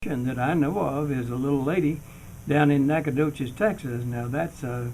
That I know of is a little lady down in Nacogdoches, Texas. Now that's a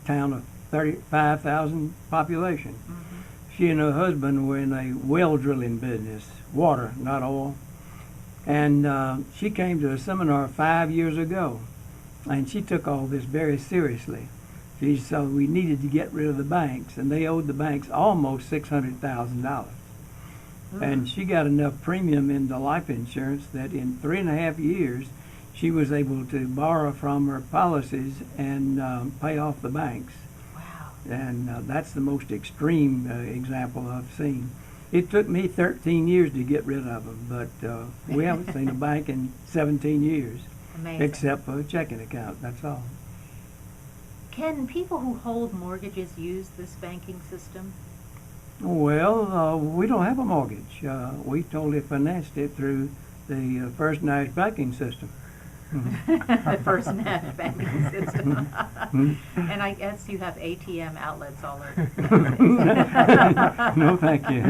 town of 35,000 population. She and her husband were in a well drilling business, water, not oil. And she came to a seminar 5 years ago, and she took all this very seriously. She said we needed to get rid of the banks, and they owed the banks almost $600,000. And she got enough premium in the life insurance that in 3.5 years she was able to borrow from her policies and pay off the banks. Wow. And that's the most extreme example I've seen. It took me 13 years to get rid of them, but we haven't seen a bank in 17 years. Amazing. Except for a checking account, that's all. Can people who hold mortgages use this banking system? Well, we don't have a mortgage. We totally financed it through the First Nash banking system. The First Nash banking system. And I guess you have ATM outlets all over. No, thank you.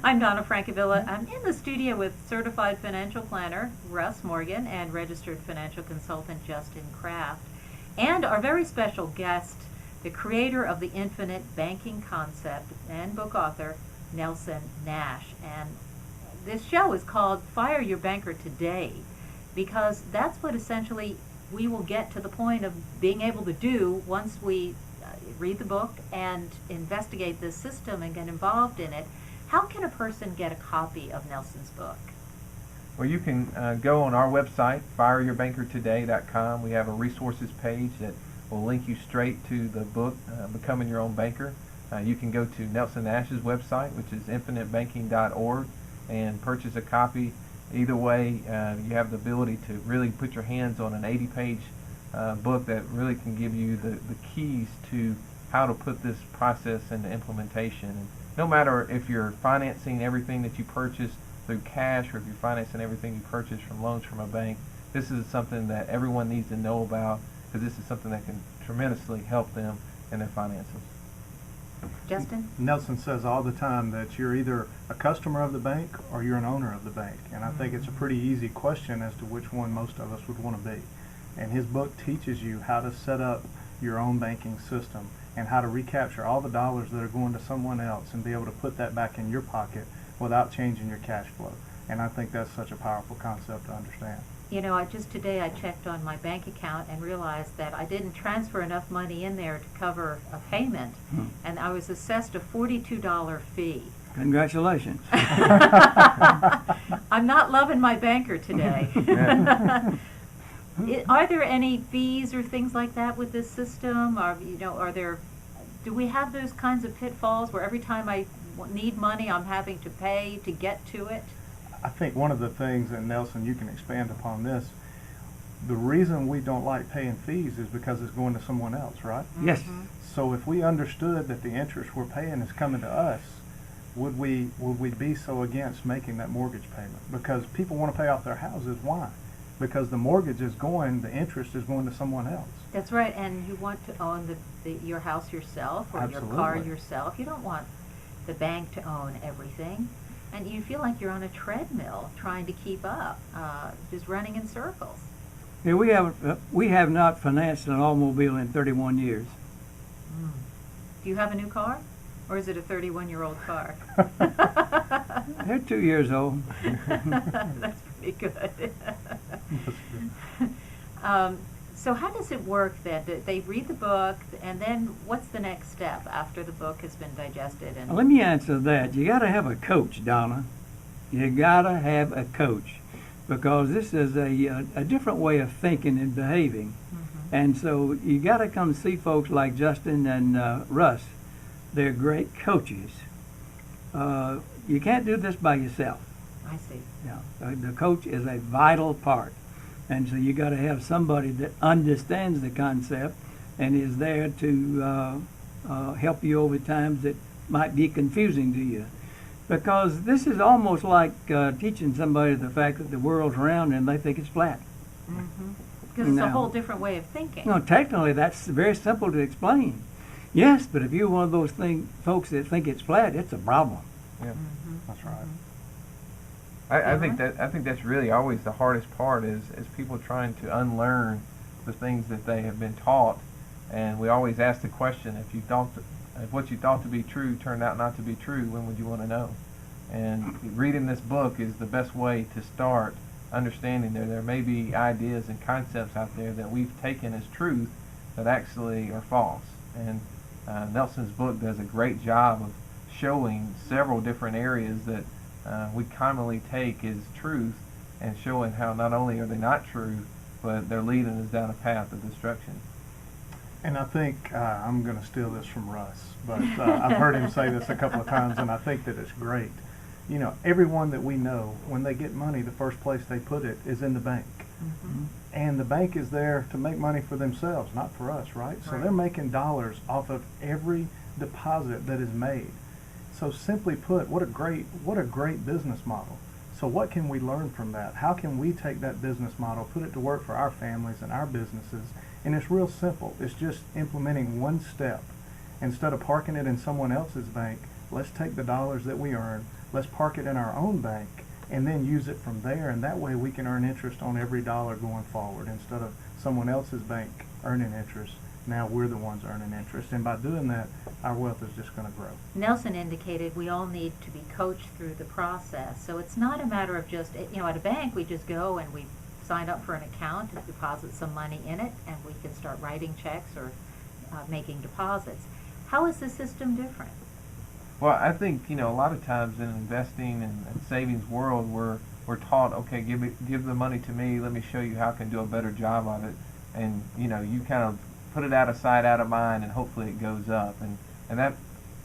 I'm Donna Francavilla. I'm in the studio with certified financial planner Russ Morgan and registered financial consultant Justin Kraft, and our very special guest, the creator of the infinite banking concept and book author, Nelson Nash. And this show is called Fire Your Banker Today, because that's what essentially we will get to the point of being able to do once we read the book and investigate this system and get involved in it. How can a person get a copy of Nelson's book? Well, you can go on our website, fireyourbankertoday.com. We have a resources page that will link you straight to the book, Becoming Your Own Banker. You can go to Nelson Nash's website, which is infinitebanking.org, and purchase a copy. Either way, you have the ability to really put your hands on an 80-page book that really can give you the keys to how to put this process into implementation. And no matter if you're financing everything that you purchase through cash or if you're financing everything you purchase from loans from a bank, this is something that everyone needs to know about, because this is something that can tremendously help them in their finances. Justin? Nelson says all the time that you're either a customer of the bank or you're an owner of the bank. And I think it's a pretty easy question as to which one most of us would want to be. And his book teaches you how to set up your own banking system and how to recapture all the dollars that are going to someone else and be able to put that back in your pocket without changing your cash flow. And I think that's such a powerful concept to understand. You know, just today I checked on my bank account and realized that I didn't transfer enough money in there to cover a payment, and I was assessed a $42 fee. Congratulations. I'm not loving my banker today. Are there any fees or things like that with this system? Or, you know, do we have those kinds of pitfalls where every time I need money I'm having to pay to get to it? I think one of the things, and Nelson, you can expand upon this, the reason we don't like paying fees is because it's going to someone else, right? Yes. So if we understood that the interest we're paying is coming to us, would we be so against making that mortgage payment? Because people want to pay off their houses. Why? Because the mortgage is going, the interest is going to someone else. That's right, and you want to own your house yourself or Absolutely. your car yourself. You don't want the bank to own everything. And you feel like you're on a treadmill trying to keep up, just running in circles. Yeah, we have not financed an automobile in 31 years. Do you have a new car? Or is it a 31-year-old car? They're 2 years old. That's pretty good. So how does it work then? They read the book, and then what's the next step after the book has been digested? And Let me answer that. You got to have a coach, Donna. You got to have a coach, because this is a different way of thinking and behaving. And so you got to come see folks like Justin and Russ. They're great coaches. You can't do this by yourself. I see. Yeah, the coach is a vital part. And so you got to have somebody that understands the concept and is there to help you over times that might be confusing to you. Because this is almost like teaching somebody the fact that the world's round and they think it's flat. Because it's a whole different way of thinking. No, technically that's very simple to explain. Yes, but if you're one of those folks that think it's flat, it's a problem. Yeah, that's right. I think that's really always the hardest part is people trying to unlearn the things that they have been taught, and we always ask the question: if what you thought to be true turned out not to be true, when would you want to know? And reading this book is the best way to start understanding there may be ideas and concepts out there that we've taken as truth that actually are false. And Nelson's book does a great job of showing several different areas that we commonly take as truth, and showing how not only are they not true, but they're leading us down a path of destruction. And I think I'm going to steal this from Russ, but I've heard him say this a couple of times, and I think that it's great. You know, everyone that we know, when they get money, the first place they put it is in the bank. Mm-hmm. And the bank is there to make money for themselves, not for us, right? So they're making dollars off of every deposit that is made. So simply put, what a great business model. So what can we learn from that? How can we take that business model, put it to work for our families and our businesses? And it's real simple. It's just implementing one step. Instead of parking it in someone else's bank, let's take the dollars that we earn, let's park it in our own bank, and then use it from there, and that way we can earn interest on every dollar going forward. Instead of someone else's bank earning interest, now we're the ones earning interest, and by doing that, our wealth is just going to grow. Nelson indicated we all need to be coached through the process. So it's not a matter of just, you know, at a bank we just go and we sign up for an account and deposit some money in it, and we can start writing checks or making deposits. How is the system different? Well, I think, you know, a lot of times in investing and savings world, we're taught, okay, give the money to me, let me show you how I can do a better job of it, and you know, you kind of put it out of sight, out of mind, and hopefully it goes up. And that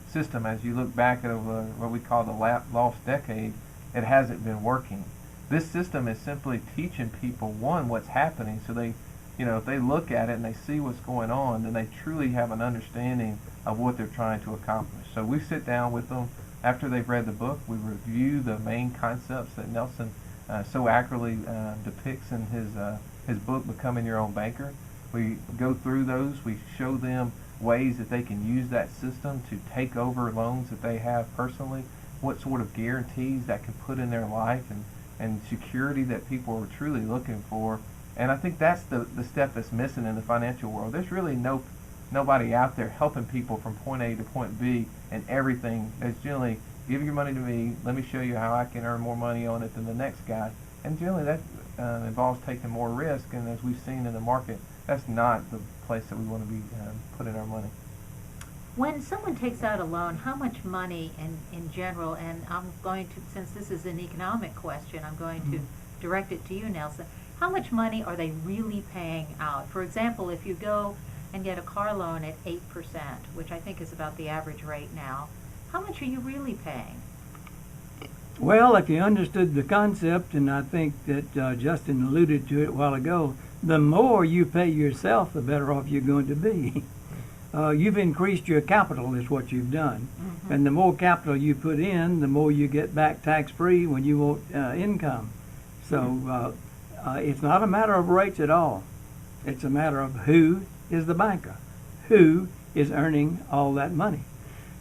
system, as you look back at what we call the lost decade, it hasn't been working. This system is simply teaching people, one, what's happening, so they, you know, if they look at it and they see what's going on, then they truly have an understanding of what they're trying to accomplish. So we sit down with them after they've read the book. We review the main concepts that Nelson so accurately depicts in his book, Becoming Your Own Banker. We go through those. We show them ways that they can use that system to take over loans that they have personally, what sort of guarantees that can put in their life, and security that people are truly looking for. And I think that's the step that's missing in the financial world. There's really nobody out there helping people from point A to point B and everything. There's generally, give your money to me, let me show you how I can earn more money on it than the next guy. And generally that involves taking more risk, and as we've seen in the market, that's not the place that we want to be putting our money. When someone takes out a loan, how much money in general, and I'm going to, since this is an economic question, I'm going to direct it to you, Nelson. How much money are they really paying out? For example, if you go and get a car loan at 8%, which I think is about the average rate now, how much are you really paying? Well, if you understood the concept, and I think that Justin alluded to it a while ago, the more you pay yourself, the better off you're going to be. You've increased your capital is what you've done. Mm-hmm. And the more capital you put in, the more you get back tax-free when you want income. So it's not a matter of rates at all. It's a matter of who is the banker, who is earning all that money.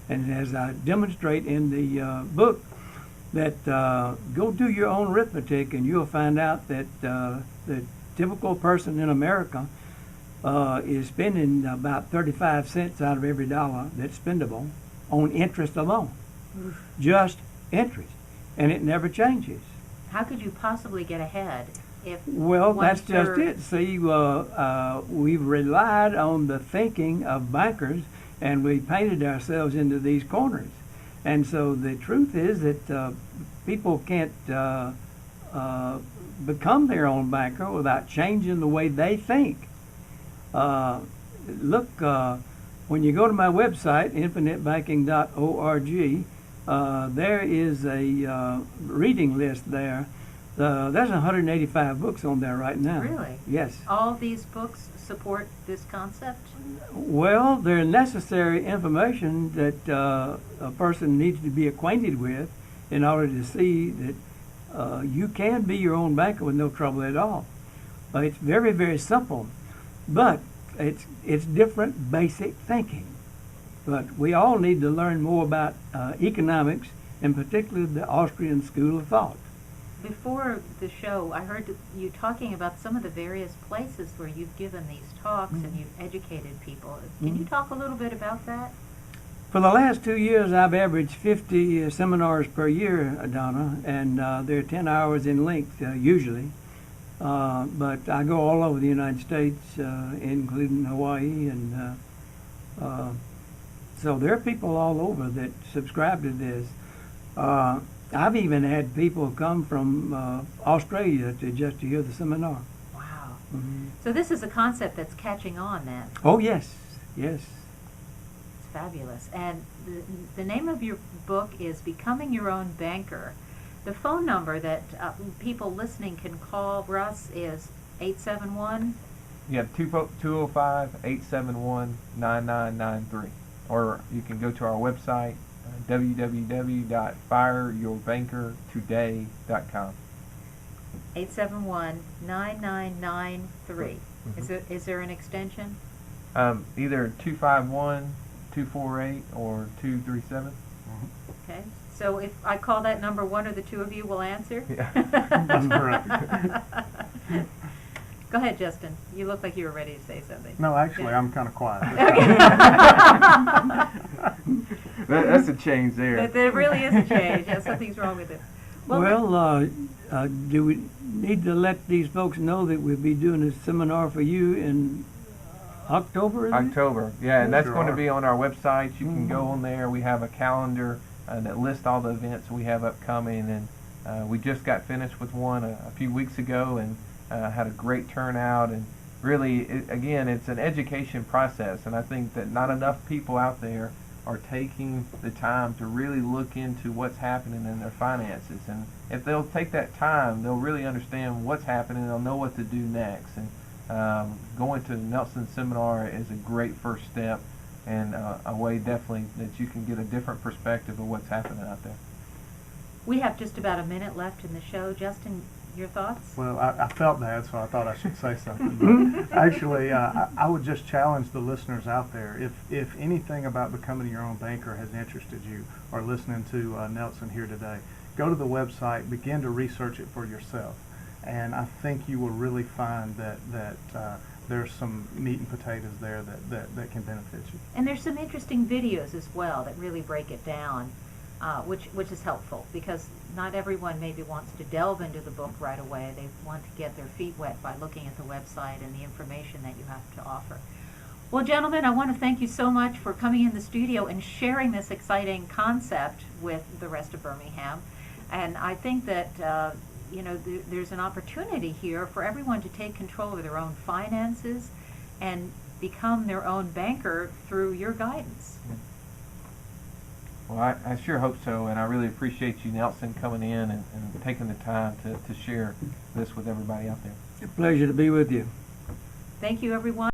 And as I demonstrate in the book, that go do your own arithmetic, and you'll find out that the typical person in America is spending about 35 cents out of every dollar that's spendable on interest alone. Just interest. And it never changes. How could you possibly get ahead if Well, that's just it. See, we've relied on the thinking of bankers, and we painted ourselves into these corners. And so the truth is that people can't become their own banker without changing the way they think. Look, when you go to my website, infinitebanking.org, there is a reading list there. There's 185 books on there right now. Really? Yes. All these books support this concept? Well, they're necessary information that a person needs to be acquainted with in order to see that you can be your own banker with no trouble at all. It's very, very simple, but it's different basic thinking. But we all need to learn more about economics, and particularly the Austrian school of thought. before the show, I heard you talking about some of the various places where you've given these talks and you've educated people. Can you talk a little bit about that? For the last 2 years, I've averaged 50 seminars per year, Donna, and they're 10 hours in length usually. But I go all over the United States, including Hawaii, and so there are people all over that subscribe to this. I've even had people come from Australia to hear the seminar. Wow. Mm-hmm. So this is a concept that's catching on then. Oh yes, yes. It's fabulous. And the name of your book is Becoming Your Own Banker. The phone number that people listening can call Russ is 871. Yeah, 205-871-9993. Or you can go to our website, www.fireyourbankertoday.com. 871-9993. Is there an extension? Either 251, 248, or 237. Okay. So if I call that number, one or the two of you will answer? Yeah. That's correct. Go ahead, Justin. You look like you were ready to say something. No, actually, Yeah. I'm kind of quiet. That's a change there. There really is a change. Yeah, something's wrong with it. Well, do we need to let these folks know that we'll be doing a seminar for you in October? Is it? October, yeah, and that's Sure going to are. be on our website. You can go on there. We have a calendar that lists all the events we have upcoming, and we just got finished with one a few weeks ago, and had a great turnout. And really, again, it's an education process, and I think that not enough people out there are taking the time to really look into what's happening in their finances. And if they'll take that time, they'll really understand what's happening. They'll know what to do next. And going to Nelson Seminar is a great first step, and a way definitely that you can get a different perspective of what's happening out there. We have just about a minute left in the show. Justin, your thoughts? Well, I felt bad, so I thought I should say something. But actually, I would just challenge the listeners out there. If anything about becoming your own banker has interested you, or listening to Nelson here today, go to the website, begin to research it for yourself. And I think you will really find that there's some meat and potatoes there that can benefit you. And there's some interesting videos as well that really break it down, which is helpful, because not everyone maybe wants to delve into the book right away. They want to get their feet wet by looking at the website and the information that you have to offer. Well, gentlemen, I want to thank you so much for coming in the studio and sharing this exciting concept with the rest of Birmingham. And I think that there's an opportunity here for everyone to take control of their own finances and become their own banker through your guidance. Well, I sure hope so, and I really appreciate you, Nelson, coming in and taking the time to share this with everybody out there. A pleasure to be with you. Thank you, everyone.